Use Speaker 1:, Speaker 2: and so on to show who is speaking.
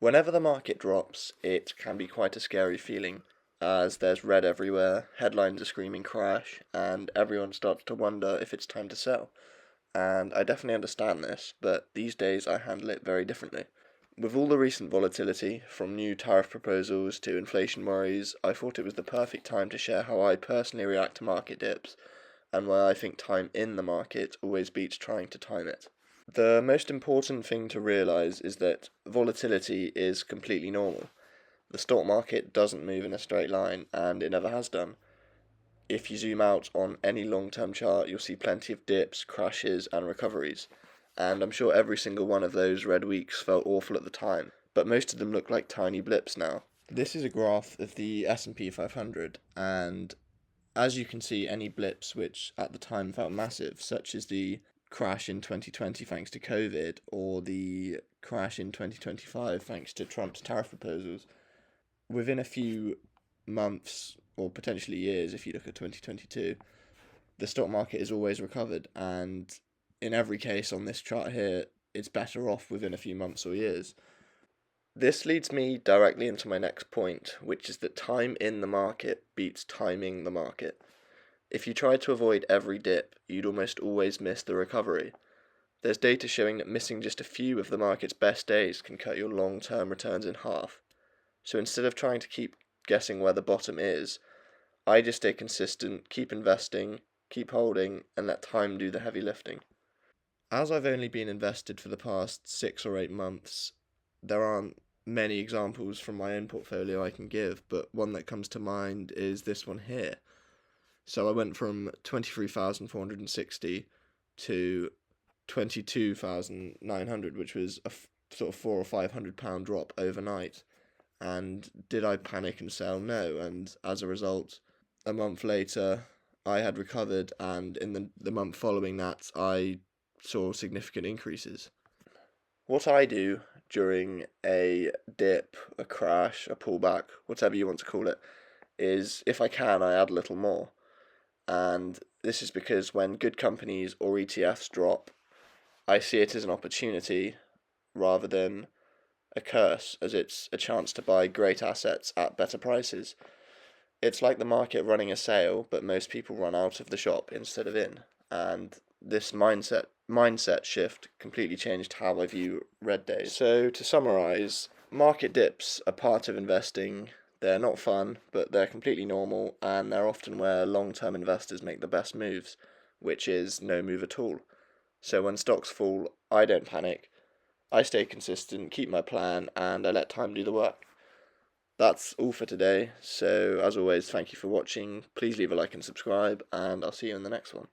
Speaker 1: Whenever the market drops, it can be quite a scary feeling, as there's red everywhere, headlines are screaming crash, and everyone starts to wonder if it's time to sell. And I definitely understand this, but these days I handle it very differently. With all the recent volatility, from new tariff proposals to inflation worries, I thought it was the perfect time to share how I personally react to market dips, and why I think time in the market always beats trying to time it. The most important thing to realise is that volatility is completely normal. The stock market doesn't move in a straight line, and it never has done. If you zoom out on any long term chart, you'll see plenty of dips, crashes, and recoveries. And I'm sure every single one of those red weeks felt awful at the time, but most of them look like tiny blips now. This is a graph of the S&P 500, and as you can see, any blips which at the time felt massive, such as the crash in 2020 thanks to COVID, or the crash in 2025 thanks to Trump's tariff proposals, within a few months or potentially years, if you look at 2022, the stock market is always recovered, and in every case on this chart here, it's better off within a few months or years. This leads me directly into my next point, which is that time in the market beats timing the market. If you tried to avoid every dip, you'd almost always miss the recovery. There's data showing that missing just a few of the market's best days can cut your long-term returns in half. So instead of trying to keep guessing where the bottom is, I just stay consistent, keep investing, keep holding, and let time do the heavy lifting. As I've only been invested for the past 6 or 8 months, there aren't many examples from my own portfolio I can give, but one that comes to mind is this one here. So I went from 23,460 to 22,900, which was a sort of £400 or £500 drop overnight. And did I panic and sell? No. And as a result, a month later, I had recovered, and in the month following that, I saw significant increases. What I do during a dip, a crash, a pullback, whatever you want to call it, is if I can, I add a little more. And this is because when good companies or ETFs drop, I see it as an opportunity rather than a curse, as it's a chance to buy great assets at better prices. It's like the market running a sale, but most people run out of the shop instead of in. And this mindset shift completely changed how I view red days. So to summarize, market dips are part of investing. They're not fun, but they're completely normal, and they're often where long-term investors make the best moves, which is no move at all. So when stocks fall, I don't panic. I stay consistent, keep my plan, and I let time do the work. That's all for today. So as always, thank you for watching. Please leave a like and subscribe, and I'll see you in the next one.